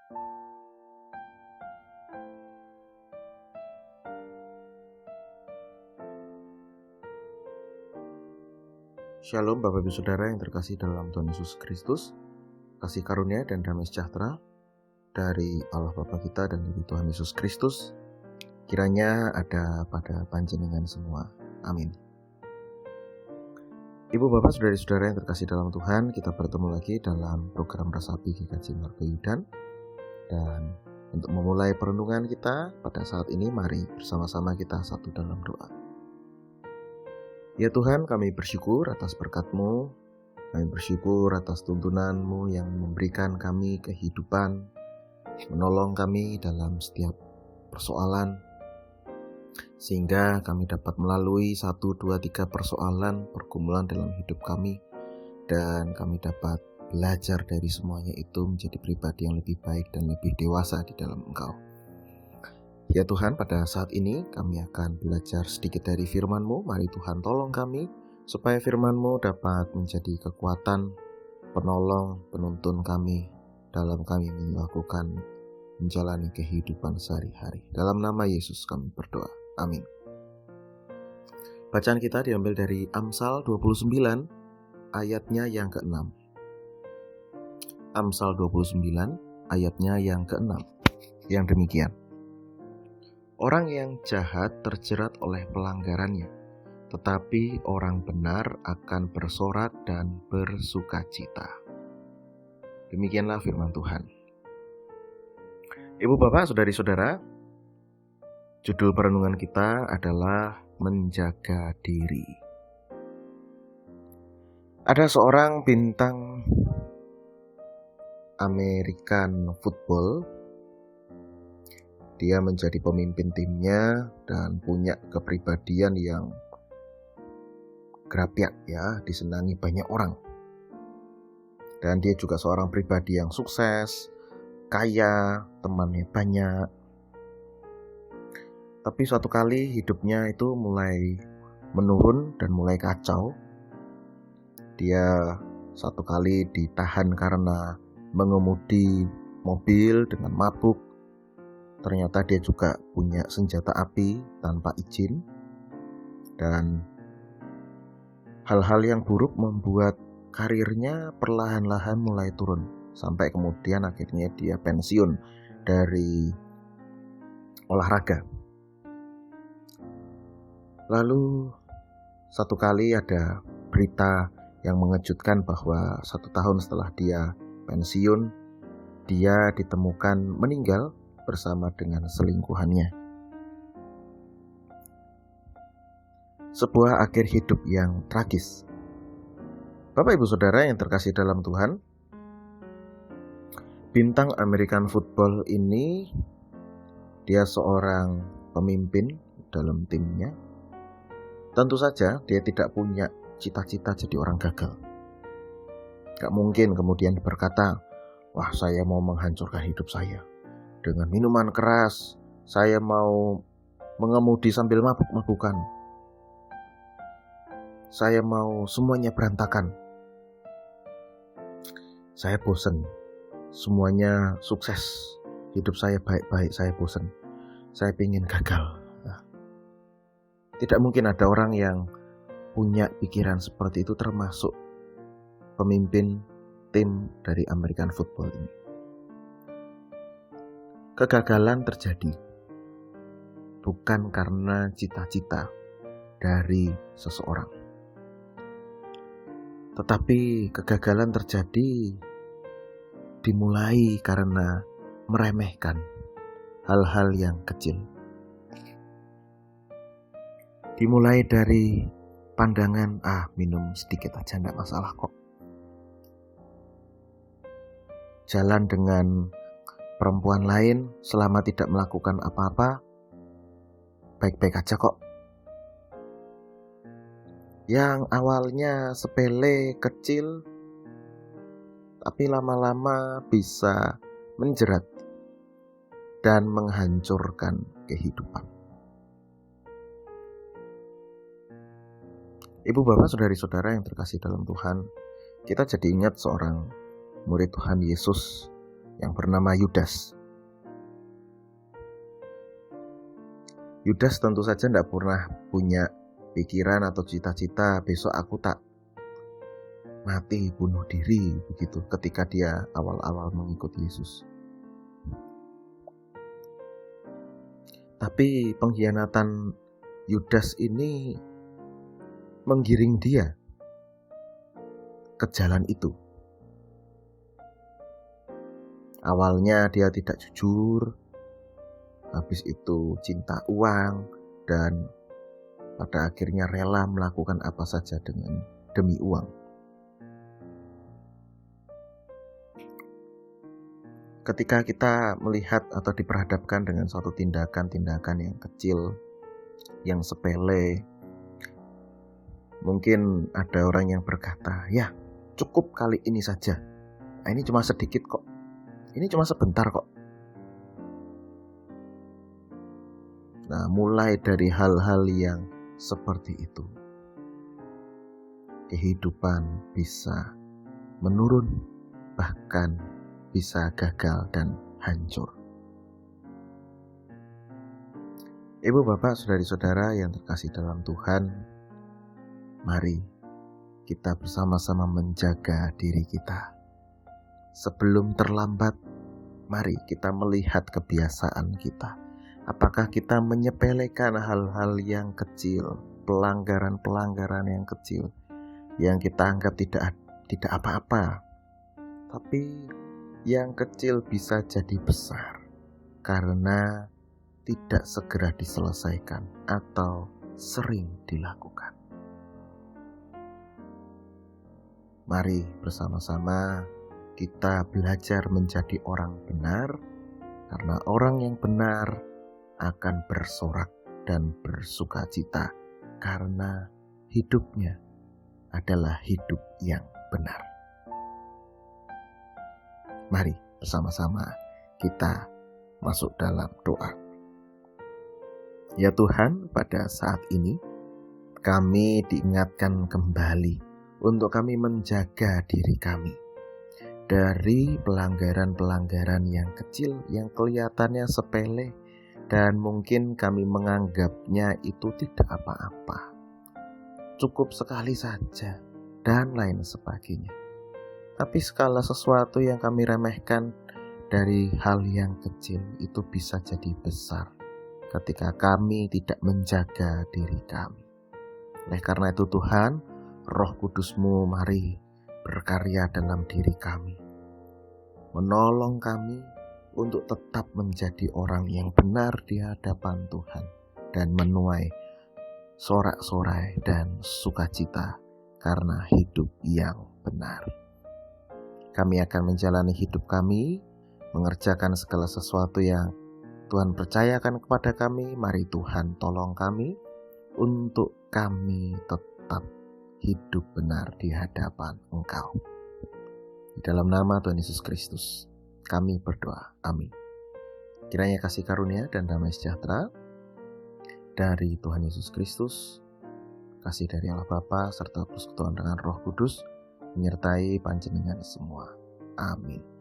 Shalom Bapak Ibu Saudara yang terkasih dalam Tuhan Yesus Kristus. Kasih karunia dan damai sejahtera dari Allah Bapa kita dan dari Tuhan Yesus Kristus kiranya ada pada panjenengan semua. Amin. Ibu Bapak Saudara-saudara yang terkasih dalam Tuhan, kita bertemu lagi dalam program Resapi GKJ Margayudan. Dan untuk memulai perenungan kita pada saat ini, mari bersama-sama kita satu dalam doa. Ya Tuhan, kami bersyukur atas berkat-Mu, kami bersyukur atas tuntunan-Mu yang memberikan kami kehidupan, menolong kami dalam setiap persoalan, sehingga kami dapat melalui 1, 2, 3 persoalan pergumulan dalam hidup kami, dan kami dapat belajar dari semuanya itu menjadi pribadi yang lebih baik dan lebih dewasa di dalam Engkau. Ya Tuhan, pada saat ini kami akan belajar sedikit dari firman-Mu. Mari Tuhan tolong kami supaya firman-Mu dapat menjadi kekuatan, penolong, penuntun kami dalam kami melakukan menjalani kehidupan sehari-hari. Dalam nama Yesus kami berdoa. Amin. Bacaan kita diambil dari Amsal 29 ayatnya yang ke-6. Amsal 29 ayatnya yang ke-6. Yang demikian. Orang yang jahat terjerat oleh pelanggarannya, tetapi orang benar akan bersorak dan bersukacita. Demikianlah firman Tuhan. Ibu bapak, saudari-saudara, judul perenungan kita adalah menjaga diri. Ada seorang bintang American football. Dia menjadi pemimpin timnya dan punya kepribadian yang gerapiak ya, disenangi banyak orang. Dan dia juga seorang pribadi yang sukses, kaya, temannya banyak. Tapi suatu kali hidupnya itu mulai menurun dan mulai kacau. Dia satu kali ditahan karena mengemudi mobil dengan mabuk. Ternyata dia juga punya senjata api tanpa izin. Dan hal-hal yang buruk membuat karirnya perlahan-lahan mulai turun. Sampai kemudian akhirnya dia pensiun dari olahraga. Lalu satu kali ada berita yang mengejutkan bahwa 1 tahun setelah dia pensiun, dia ditemukan meninggal bersama dengan selingkuhannya. Sebuah akhir hidup yang tragis. Bapak Ibu Saudara yang terkasih dalam Tuhan, bintang American football ini dia seorang pemimpin dalam timnya. Tentu saja dia tidak punya cita-cita jadi orang gagal. Gak mungkin kemudian berkata, wah saya mau menghancurkan hidup saya dengan minuman keras, saya mau mengemudi sambil mabuk-mabukan, saya mau semuanya berantakan, saya bosan, semuanya sukses, hidup saya baik-baik, saya bosan, saya ingin gagal. Nah, tidak mungkin ada orang yang punya pikiran seperti itu, termasuk pemimpin tim dari American football ini. Kegagalan terjadi bukan karena cita-cita dari seseorang, tetapi kegagalan terjadi dimulai karena meremehkan hal-hal yang kecil. Dimulai dari pandangan, minum sedikit aja enggak masalah kok. Jalan dengan perempuan lain selama tidak melakukan apa-apa, baik-baik aja kok. Yang awalnya sepele, kecil, tapi lama-lama bisa menjerat dan menghancurkan kehidupan. Ibu bapak saudari-saudara yang terkasih dalam Tuhan, kita jadi ingat seorang murid Tuhan Yesus yang bernama Yudas. Yudas tentu saja tidak pernah punya pikiran atau cita-cita besok aku tak mati bunuh diri begitu ketika dia awal-awal mengikuti Yesus. Tapi pengkhianatan Yudas ini menggiring dia ke jalan itu. Awalnya dia tidak jujur, habis itu cinta uang, dan pada akhirnya rela melakukan apa saja demi uang. Ketika kita melihat atau diperhadapkan dengan suatu tindakan-tindakan yang kecil, yang sepele, mungkin ada orang yang berkata, ya cukup kali ini saja. Nah, ini cuma sedikit kok. Ini cuma sebentar kok. Nah, mulai dari hal-hal yang seperti itu, kehidupan bisa menurun, bahkan bisa gagal dan hancur. Ibu, bapak, saudari-saudara yang terkasih dalam Tuhan, mari kita bersama-sama menjaga diri kita. Sebelum terlambat, mari kita melihat kebiasaan kita. Apakah kita menyepelekan hal-hal yang kecil, pelanggaran-pelanggaran yang kecil, yang kita anggap tidak apa-apa, tapi yang kecil bisa jadi besar karena tidak segera diselesaikan atau sering dilakukan. Mari bersama-sama kita belajar menjadi orang benar, karena orang yang benar akan bersorak dan bersukacita karena hidupnya adalah hidup yang benar. Mari bersama-sama kita masuk dalam doa. Ya Tuhan, pada saat ini kami diingatkan kembali untuk kami menjaga diri kami dari pelanggaran-pelanggaran yang kecil yang kelihatannya sepele dan mungkin kami menganggapnya itu tidak apa-apa, cukup sekali saja, dan lain sebagainya. Tapi segala sesuatu yang kami remehkan dari hal yang kecil itu bisa jadi besar ketika kami tidak menjaga diri kami. Oleh karena itu Tuhan, Roh Kudus-Mu mari berkarya dalam diri kami, menolong kami untuk tetap menjadi orang yang benar di hadapan Tuhan dan menuai sorak-sorai dan sukacita karena hidup yang benar. Kami akan menjalani hidup kami, mengerjakan segala sesuatu yang Tuhan percayakan kepada kami. Mari Tuhan tolong kami untuk kami tetap hidup benar di hadapan Engkau. Di dalam nama Tuhan Yesus Kristus kami berdoa, amin. Kiranya kasih karunia dan damai sejahtera dari Tuhan Yesus Kristus, kasih dari Allah Bapa serta persekutuan dengan Roh Kudus menyertai panjenengan semua. Amin.